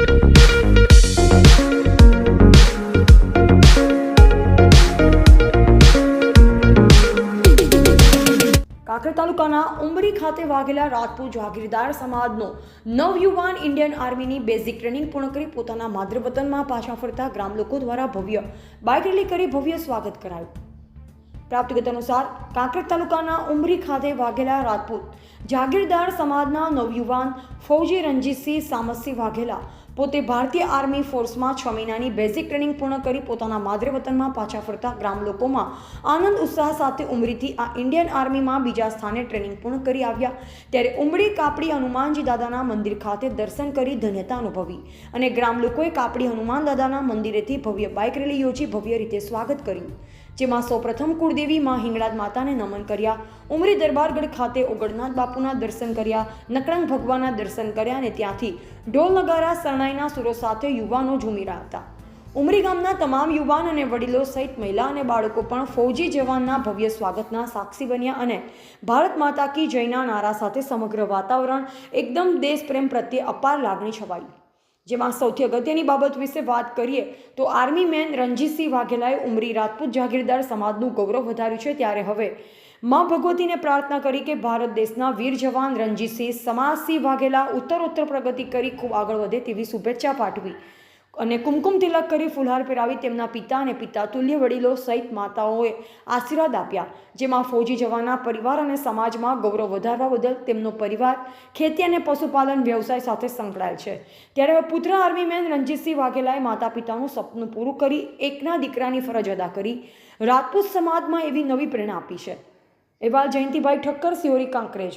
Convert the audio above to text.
કાંકરેજ તાલુકાના ઉમરી ખાતે વાઘેલા રાજપૂત જાગીરદાર સમાજનો નવયુવાન ઇન્ડિયન આર્મીની બેઝિક ટ્રેનિંગ પૂર્ણ કરી પોતાના માતૃવતનમાં પાછા ફરતા ગ્રામ લોકો દ્વારા ભવ્ય બાઇક રેલી કરી ભવ્ય સ્વાગત કરાયું। પ્રાપ્ત વિગત અનુસાર કાંકરેજ તાલુકાના ઉમરી ખાતે વાઘેલા રાજપૂત જાગીરદાર સમાજના નવયુવાન ફૌજી રણજીતસિંહ સામતસિંહ વાઘેલા પોતે ભારતીય આર્મી ફોર્સમાં 6 મહિનાની બેઝિક ટ્રેનિંગ પૂર્ણ કરી પોતાના માતૃવતનમાં પાછા ફરતા ગ્રામ લોકોમાં આનંદ ઉત્સાહ સાથે ઉમરીથી આ ઇન્ડિયન આર્મીમાં બીજા સ્થાને ટ્રેનિંગ પૂર્ણ કરી આવ્યા। ત્યારે ઉમરી કાપડી હનુમાનજી દાદાના મંદિર ખાતે દર્શન કરી ધન્યતા અનુભવી અને ગ્રામ લોકોએ કાપડી હનુમાન દાદાના મંદિરેથી ભવ્ય બાઇક રેલી યોજી ભવ્ય રીતે સ્વાગત કર્યું, જેમાં સૌપ્રથમ કુળદેવી માં હિંગળાજ માતાને નમન કર્યા, ઉમરી દરબારગઢ ખાતે ઓગળનાથ બાપુના દર્શન કર્યા, નકળંગ ભગવાનના દર્શન કર્યા અને ત્યાંથી ઢોલ નગારા શરણાઈના સુરો સાથે યુવાનો ઝૂમી રહ્યા હતા। ઉમરી ગામના તમામ યુવાન અને વડીલો સહિત મહિલા અને બાળકો પણ ફૌજી જવાનના ભવ્ય સ્વાગતના સાક્ષી બન્યા અને ભારત માતા કી જયના નારા સાથે સમગ્ર વાતાવરણ એકદમ દેશપ્રેમ પ્રત્યે અપાર લાગણી છવાઈ। જેમાં સૌથી અગત્યની બાબત વિશે વાત કરીએ તો આર્મી મેન રણજીતસિંહ વાઘેલાએ ઉમરી રાજપૂત જાગીરદાર સમાજનું ગૌરવ વધાર્યું છે। ત્યારે હવે માં ભગવતીને પ્રાર્થના કરી કે ભારત દેશના વીર જવાન રણજીતસિંહ સમાજસિંહ વાઘેલા ઉત્તરોત્તર પ્રગતિ કરી ખૂબ આગળ વધે તેવી શુભેચ્છા પાઠવી અને કુમકુમ તિલક કરી ફુલહાર પહેરાવી તેમના પિતા અને પિતા તુલ્ય વડીલો સહિત માતાઓએ આશીર્વાદ આપ્યા। જેમાં ફૌજી જવાનના પરિવાર અને સમાજમાં ગૌરવ વધારવા બદલ તેમનો પરિવાર ખેતી અને પશુપાલન વ્યવસાય સાથે સંકળાયેલ છે। ત્યારે પુત્ર આર્મી મેન રણજીતસિંહ વાઘેલાએ માતા પિતાનું સપનું પૂરું કરી એકના દીકરાની ફરજ અદા કરી રાજપૂત સમાજમાં એવી નવી પ્રેરણા આપી છે। એવા જયંતિભાઈ ઠક્કર, સિહોરી, કાંકરેજ।